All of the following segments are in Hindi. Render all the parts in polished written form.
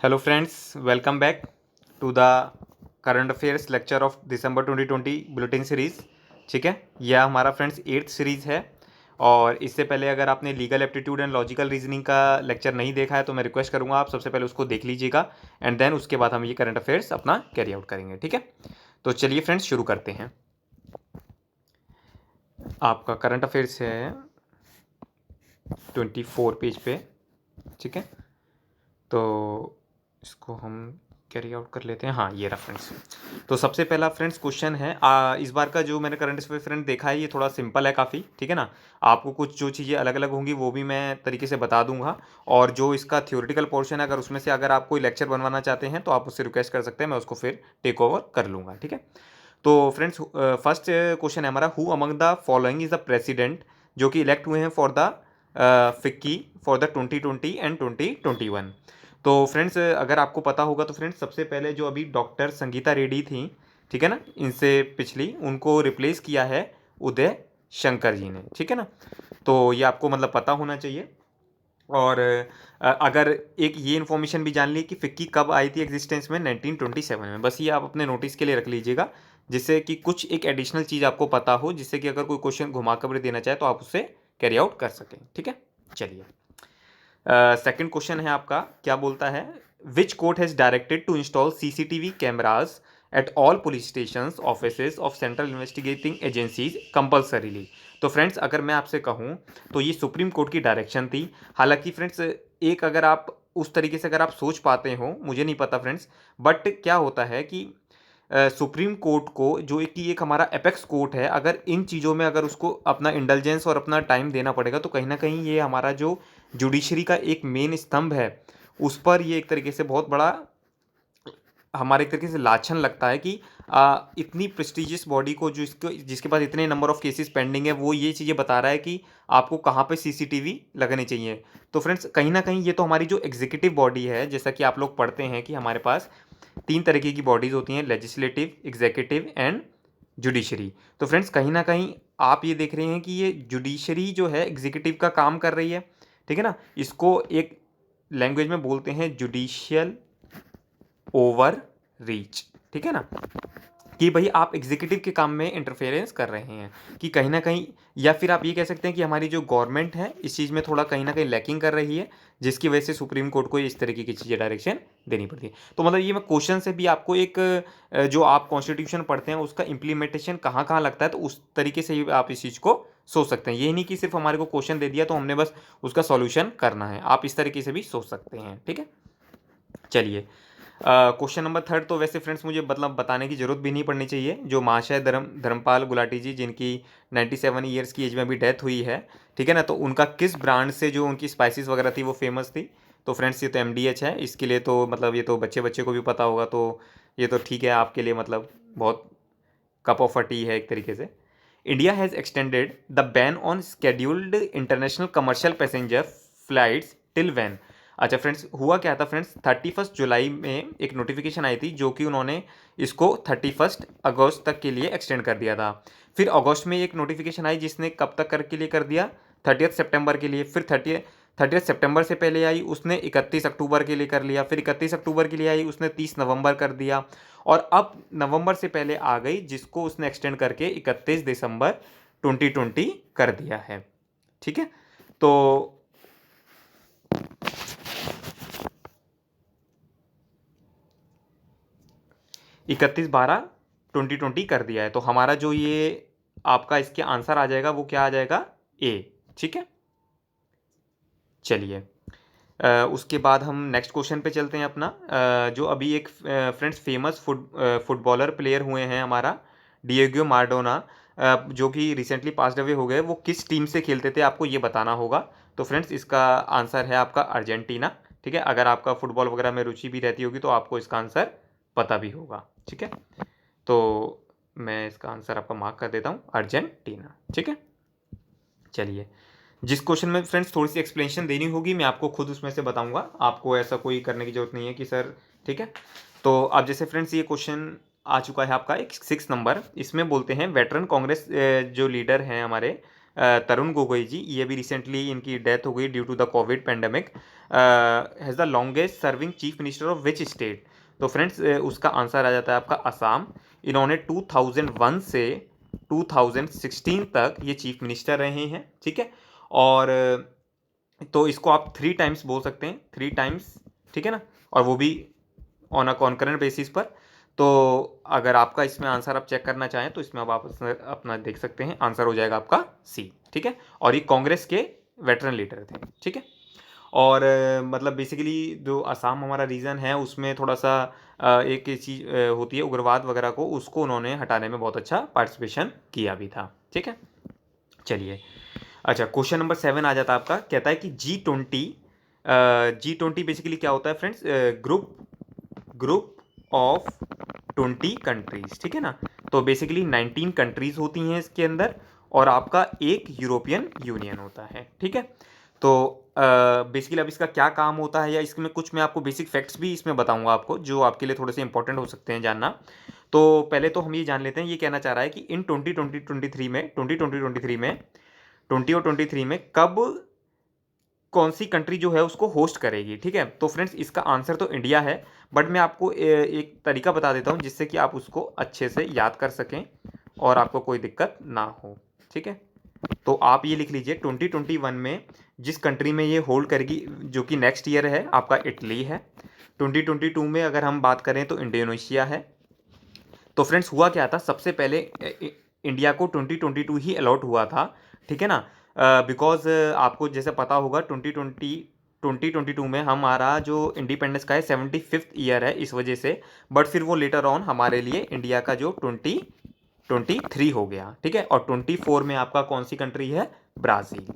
Hello friends, welcome back to the current affairs lecture of December 2020 bulletin series. ठीक है, यह हमारा फ्रेंड्स 8th सीरीज़ है। और इससे पहले अगर आपने legal aptitude and logical reasoning का लेक्चर नहीं देखा है तो मैं रिक्वेस्ट करूंगा आप सबसे पहले उसको देख लीजिएगा एंड देन उसके बाद हम ये करंट अफेयर्स अपना कैरी आउट करेंगे। ठीक है, तो चलिए फ्रेंड्स शुरू करते हैं। आपका करंट अफेयर्स है 24 पेज पे। ठीक है, तो इसको हम कैरी आउट कर लेते हैं। हाँ, ये रहा फ्रेंड्स। तो सबसे पहला फ्रेंड्स क्वेश्चन है, इस बार का जो मैंने करंट अफेयर फ्रेंड देखा है ये थोड़ा सिंपल है काफ़ी। ठीक है ना, आपको कुछ जो चीज़ें अलग अलग होंगी वो भी मैं तरीके से बता दूंगा। और जो इसका थ्योरेटिकल पोर्शन है, अगर उसमें से अगर आप कोई लेक्चर बनवाना चाहते हैं तो आप उससे रिक्वेस्ट कर सकते हैं, मैं उसको फिर टेक ओवर कर लूँगा। ठीक है, तो फ्रेंड्स फर्स्ट क्वेश्चन है हमारा, who among the following is the president जो कि इलेक्ट हुए हैं for the FICCI for the 2020 and 2021। तो फ्रेंड्स अगर आपको पता होगा तो फ्रेंड्स सबसे पहले जो अभी डॉक्टर संगीता रेड्डी थी, ठीक है ना, इनसे पिछली उनको रिप्लेस किया है उदय शंकर जी ने। ठीक है ना, तो ये आपको मतलब पता होना चाहिए। और अगर एक ये इन्फॉर्मेशन भी जान ली कि फिक्की कब आई थी एग्जिस्टेंस में, 1927 में। बस ये आप अपने नोटिस के लिए रख लीजिएगा, जिससे कि कुछ एक एडिशनल चीज़ आपको पता हो, जिससे कि अगर कोई क्वेश्चन घुमा कर देना चाहे तो आप उससे कैरी आउट कर सकें। ठीक है, चलिए सेकंड क्वेश्चन है आपका, क्या बोलता है, which court has directed to install CCTV cameras at all police station office of central investigating agencies compulsorily. तो फ्रेंड्स अगर मैं आपसे कहूँ तो ये सुप्रीम कोर्ट की डायरेक्शन थी। हालांकि फ्रेंड्स एक अगर आप उस तरीके से अगर आप सोच पाते हो, मुझे नहीं पता फ्रेंड्स, बट क्या होता है कि सुप्रीम कोर्ट को जो एक हमारा एपेक्स कोर्ट है, अगर इन चीज़ों में अगर उसको अपना इंटेलिजेंस और अपना टाइम देना पड़ेगा तो कहीं ना कहीं ये हमारा जो जुडिशरी का एक मेन स्तंभ है उस पर ये एक तरीके से बहुत बड़ा हमारे एक तरीके से लाछन लगता है कि इतनी प्रेस्टिजियस बॉडी को जो इसको जिसके पास इतने नंबर ऑफ केसेस पेंडिंग है, वो ये चीज़ें बता रहा है कि आपको कहाँ पे सीसीटीवी लगने चाहिए। तो फ्रेंड्स कहीं ना कहीं ये तो हमारी जो एग्जीक्यूटिव बॉडी है, जैसा कि आप लोग पढ़ते हैं कि हमारे पास तीन तरीके की बॉडीज होती हैं, लेजिस्लेटिव, एग्जीक्यूटिव एंड जुडिशरी। तो फ्रेंड्स कहीं ना कहीं आप ये देख रहे हैं कि ये जुडिशरी जो है एग्जीक्यूटिव का काम कर रही है। ठीक है ना, इसको एक लैंग्वेज में बोलते हैं जुडिशियल ओवर रीच। ठीक है ना, कि भाई आप एग्जीक्यूटिव के काम में इंटरफेरेंस कर रहे हैं, कि कहीं ना कहीं, या फिर आप ये कह सकते हैं कि हमारी जो गवर्नमेंट है इस चीज़ में थोड़ा कहीं ना कहीं लैकिंग कर रही है, जिसकी वजह से सुप्रीम कोर्ट को इस तरीके की चीज़ें डायरेक्शन देनी पड़ती है। तो मतलब ये मैं क्वेश्चन से भी आपको एक जो आप कॉन्स्टिट्यूशन पढ़ते हैं उसका इम्प्लीमेंटेशन कहाँ कहाँ लगता है, तो उस तरीके से ही आप इस चीज़ को सोच सकते हैं। ये नहीं कि सिर्फ हमारे को क्वेश्चन दे दिया तो हमने बस उसका सॉल्यूशन करना है, आप इस तरीके से भी सोच सकते हैं। ठीक है, चलिए क्वेश्चन नंबर थर्ड, तो वैसे फ्रेंड्स मुझे मतलब बताने की जरूरत भी नहीं पड़नी चाहिए, जो महाशय धर्मपाल गुलाटी जी, जिनकी 97 ईयर्स की एज में अभी डेथ हुई है। ठीक है ना, तो उनका किस ब्रांड से जो उनकी स्पाइसेस वगैरह थी वो फेमस थी। तो फ्रेंड्स ये तो MDH है, इसके लिए तो मतलब ये तो बच्चे बच्चे को भी पता होगा, तो ये तो ठीक है आपके लिए, मतलब बहुत कप ऑफ अ टी है एक तरीके से। India has extended the ban on scheduled international commercial passenger flights till when. अच्छा फ्रेंड्स, हुआ क्या था फ्रेंड्स, 31 जुलाई में एक नोटिफिकेशन आई थी जो कि उन्होंने इसको 31 अगस्त तक के लिए एक्सटेंड कर दिया था। फिर अगस्त में एक नोटिफिकेशन आई जिसने कब तक कर के लिए कर दिया, 30 सितंबर के लिए। फिर 30 सितंबर से पहले आई उसने 31 अक्टूबर के लिए कर लिया। फिर 31 अक्टूबर के लिए आई उसने 30 नवंबर कर दिया। और अब नवंबर से पहले आ गई जिसको उसने एक्सटेंड करके 31 दिसंबर 2020 कर दिया है। ठीक है, तो 31/12/2020 कर दिया है। तो हमारा जो ये आपका इसके आंसर आ जाएगा वो क्या आ जाएगा, ए। ठीक है, चलिए उसके बाद हम नेक्स्ट क्वेश्चन पे चलते हैं अपना। जो अभी एक फ्रेंड्स फेमस फुटबॉलर प्लेयर हुए हैं हमारा, डिएगो माराडोना, जो कि रिसेंटली पास्ड अवे हो गए, वो किस टीम से खेलते थे आपको ये बताना होगा। तो फ्रेंड्स इसका आंसर है आपका अर्जेंटीना। ठीक है, अगर आपका फुटबॉल वगैरह में रुचि भी रहती होगी तो आपको इसका आंसर पता भी होगा। ठीक है, तो मैं इसका आंसर आपका मार्क कर देता हूँ, अर्जेंटीना। ठीक है, चलिए जिस क्वेश्चन में फ्रेंड्स थोड़ी सी एक्सप्लेनेशन देनी होगी मैं आपको खुद उसमें से बताऊंगा, आपको ऐसा कोई करने की जरूरत नहीं है कि सर। ठीक है, तो अब जैसे फ्रेंड्स ये क्वेश्चन आ चुका है आपका एक 6 नंबर, इसमें बोलते हैं वेटरन कांग्रेस जो लीडर हैं हमारे तरुण गोगोई जी, ये भी रिसेंटली इनकी डेथ हो गई due to the covid pandemic. Has the longest serving chief minister of which state? तो फ्रेंड्स उसका आंसर आ जाता है आपका असम। इन्होंने 2001 से 2016 तक ये चीफ मिनिस्टर रहे हैं, ठीक है। और तो इसको आप 3 टाइम्स बोल सकते हैं, 3 टाइम्स, ठीक है ना, और वो भी ऑन अ कॉन्करेंट बेसिस पर। तो अगर आपका इसमें आंसर आप चेक करना चाहें तो इसमें अब आप अपना देख सकते हैं, आंसर हो जाएगा आपका सी, ठीक है। और ये कांग्रेस के वेटरन लीडर थे, ठीक है। और मतलब बेसिकली जो असम हमारा रीजन है उसमें थोड़ा सा एक चीज़ होती है उग्रवाद वगैरह को, उसको उन्होंने हटाने में बहुत अच्छा पार्टिसिपेशन किया भी था, ठीक है। चलिए, अच्छा क्वेश्चन नंबर 7 आ जाता है आपका, कहता है कि G20 बेसिकली क्या होता है फ्रेंड्स? ग्रुप ऑफ 20 कंट्रीज, ठीक है ना। तो बेसिकली 19 कंट्रीज होती हैं इसके अंदर, और आपका एक यूरोपियन यूनियन होता है, ठीक है। तो बेसिकली अब इसका क्या काम होता है, या इसमें कुछ मैं आपको बेसिक फैक्ट्स भी इसमें बताऊंगा आपको, जो आपके लिए थोड़े से इंपॉर्टेंट हो सकते हैं जानना। तो पहले तो हम ये जान लेते हैं, ये कहना चाह रहा है कि इन 2023 में कब कौन सी कंट्री जो है उसको होस्ट करेगी, ठीक है। तो फ्रेंड्स इसका आंसर तो इंडिया है, बट मैं आपको एक तरीका बता देता हूँ जिससे कि आप उसको अच्छे से याद कर सकें और आपको कोई दिक्कत ना हो, ठीक है। तो आप ये लिख लीजिए 2021 में जिस कंट्री में ये होल्ड करेगी, जो कि नेक्स्ट ईयर है आपका, इटली है। 2022 में अगर हम बात करें तो इंडोनेशिया है। तो फ्रेंड्स हुआ क्या था, सबसे पहले इंडिया को 2022 ही अलॉट हुआ था, ठीक है ना। बिकॉज आपको जैसे पता होगा 2022 में हमारा जो इंडिपेंडेंस का है 75th ईयर है इस वजह से, बट फिर वो लेटर ऑन हमारे लिए इंडिया का जो 2023 हो गया, ठीक है। और 24 में आपका कौन सी कंट्री है? ब्राज़ील,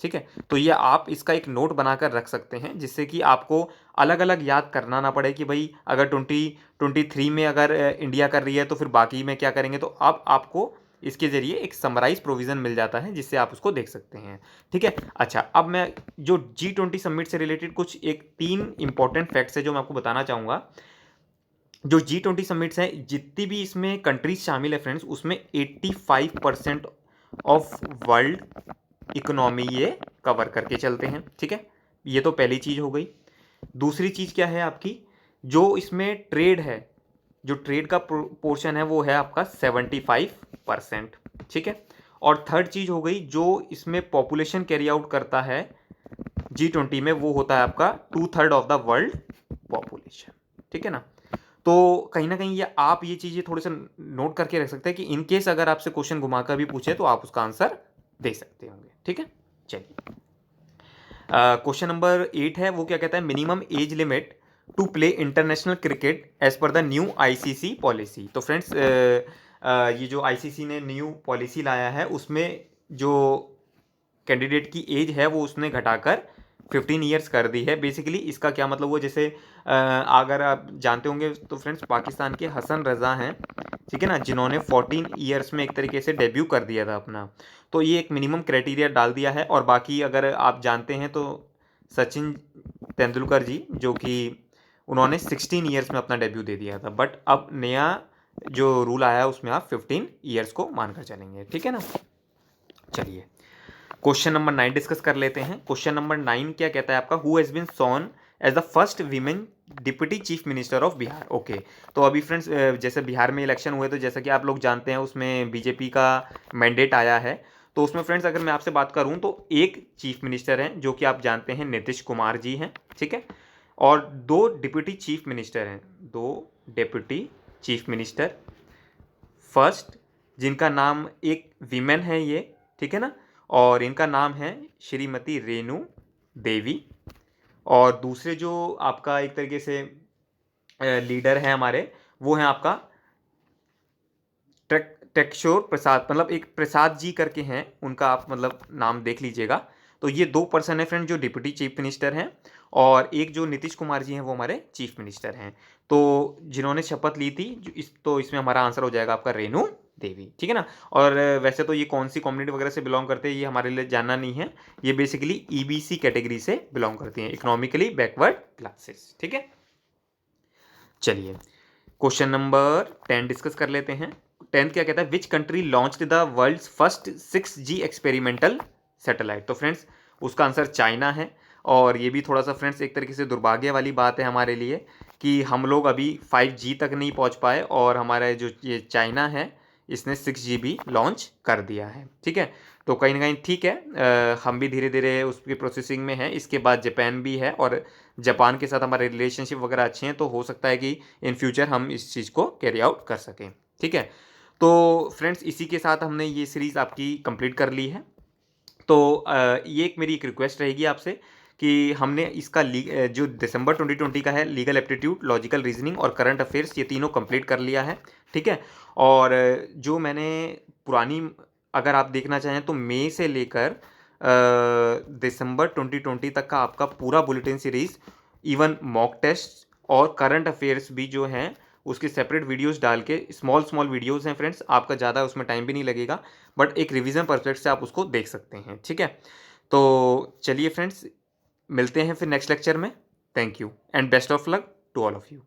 ठीक है। तो ये आप इसका एक नोट बनाकर रख सकते हैं, जिससे कि आपको अलग अलग याद करना ना पड़े कि भाई अगर 2023 में अगर इंडिया कर रही है तो फिर बाकी में क्या करेंगे। तो अब आपको इसके जरिए एक समराइज प्रोविजन मिल जाता है जिससे आप उसको देख सकते हैं, ठीक है। अच्छा, अब मैं जो G20 समिट से रिलेटेड कुछ एक 3 इंपॉर्टेंट फैक्ट्स है जो मैं आपको बताना चाहूँगा। जो G20 समिट्स हैं, जितनी भी इसमें कंट्रीज शामिल है फ्रेंड्स, उसमें 85% ऑफ वर्ल्ड इकोनॉमी ये कवर करके चलते हैं, ठीक है। ये तो पहली चीज़ हो गई। दूसरी चीज़ क्या है आपकी, जो इसमें ट्रेड है, जो ट्रेड का पोर्शन है वो है आपका 75%, ठीक है। और थर्ड चीज़ हो गई, जो इसमें पॉपुलेशन कैरी आउट करता है G20 में, वो होता है आपका 2/3 ऑफ द वर्ल्ड पॉपुलेशन, ठीक है ना। तो कहीं ना कहीं ये आप ये चीज़ें थोड़े से नोट करके रख सकते हैं कि इन केस अगर आपसे क्वेश्चन घुमा कर भी पूछे तो आप उसका आंसर दे सकते होंगे, ठीक है। चलिए, क्वेश्चन नंबर 8 है, वो क्या कहता है? Minimum age limit to play international cricket as per the new ICC policy. तो फ्रेंड्स ये जो आईसीसी ने न्यू पॉलिसी लाया है उसमें जो कैंडिडेट की एज है वो उसने घटाकर 15 ईयर्स कर दी है। बेसिकली इसका क्या मतलब हुआ, जैसे अगर आप जानते होंगे तो फ्रेंड्स पाकिस्तान के हसन रज़ा हैं, ठीक है ना, जिन्होंने 14 ईयर्स में एक तरीके से डेब्यू कर दिया था अपना। तो ये एक मिनिमम क्राइटेरिया डाल दिया है। और बाकी अगर आप जानते हैं तो सचिन तेंदुलकर जी, जो कि उन्होंने 16 ईयर्स में अपना डेब्यू दे दिया था, बट अब नया जो रूल आया है उसमें आप 15 ईयर्स को मानकर चलेंगे, ठीक है ना। चलिए, क्वेश्चन नंबर 9 डिस्कस कर लेते हैं। क्वेश्चन नंबर 9 क्या कहता है आपका? Who has been sworn as the first women deputy chief minister of Bihar. Okay, तो अभी फ्रेंड्स जैसे बिहार में इलेक्शन हुए तो जैसा कि आप लोग जानते हैं उसमें बीजेपी का मैंडेट आया है। तो उसमें फ्रेंड्स अगर मैं आपसे बात करूं तो एक चीफ मिनिस्टर हैं जो कि आप जानते हैं नीतीश कुमार जी हैं, ठीक है। और दो डिप्टी चीफ मिनिस्टर हैं, दो डिप्टी चीफ मिनिस्टर। फर्स्ट जिनका नाम, एक वीमेन है ये, ठीक है ना, और इनका नाम है श्रीमती रेणु देवी। और दूसरे जो आपका एक तरीके से लीडर है हमारे, वो हैं आपका टेकशोर प्रसाद, मतलब एक प्रसाद जी करके हैं, उनका आप मतलब नाम देख लीजिएगा। तो ये 2 पर्सन है फ्रेंड जो डिप्टी चीफ मिनिस्टर हैं, और एक जो नीतीश कुमार जी हैं वो हमारे चीफ मिनिस्टर हैं। तो जिन्होंने शपथ ली थी तो इसमें हमारा आंसर हो जाएगा आपका रेणु देवी, ठीक है ना। और वैसे तो ये कौन सी कम्युनिटी वगैरह से बिलोंग करते हैं ये हमारे लिए जानना नहीं है, ये बेसिकली ईबीसी कैटेगरी से बिलोंग करती हैं, इकोनॉमिकली बैकवर्ड क्लासेस, ठीक है। चलिए, क्वेश्चन नंबर 10 डिस्कस कर लेते हैं। 10th क्या कहता है, which country launched the world's first 6G experimental satellite. तो फ्रेंड्स उसका आंसर चाइना है। और ये भी थोड़ा सा फ्रेंड्स एक तरीके से दुर्भाग्य वाली बात है हमारे लिए कि हम लोग अभी 5G तक नहीं पहुंच पाए, और हमारा जो ये चाइना है इसने 6G भी लॉन्च कर दिया है। ठीक है, तो कहीं ना कहीं ठीक है, हम भी धीरे धीरे उसकी प्रोसेसिंग में है। इसके बाद जापान भी है, और जापान के साथ हमारे रिलेशनशिप वगैरह अच्छे हैं, तो हो सकता है कि इन फ्यूचर हम इस चीज़ को कैरी आउट कर सकें। ठीक है, तो फ्रेंड्स इसी के साथ हमने ये सीरीज़ आपकी कंप्लीट कर ली है। तो ये एक मेरी एक रिक्वेस्ट रहेगी आपसे कि हमने इसका जो दिसंबर 2020 का है, लीगल एप्टीट्यूड, लॉजिकल रीजनिंग और करंट अफेयर्स, ये तीनों कंप्लीट कर लिया है। ठीक है, और जो मैंने पुरानी, अगर आप देखना चाहें तो मई से लेकर दिसंबर 2020 तक का आपका पूरा bulletin series, even mock test और करंट अफेयर्स भी जो हैं उसके सेपरेट वीडियोस डाल के, स्मॉल स्मॉल वीडियोस हैं फ्रेंड्स, आपका ज़्यादा उसमें टाइम भी नहीं लगेगा, बट एक रिवीजन परस्पेक्ट से आप उसको देख सकते हैं। ठीक है, तो चलिए फ्रेंड्स, मिलते हैं फिर नेक्स्ट लेक्चर में। Thank you and best of luck to all of you.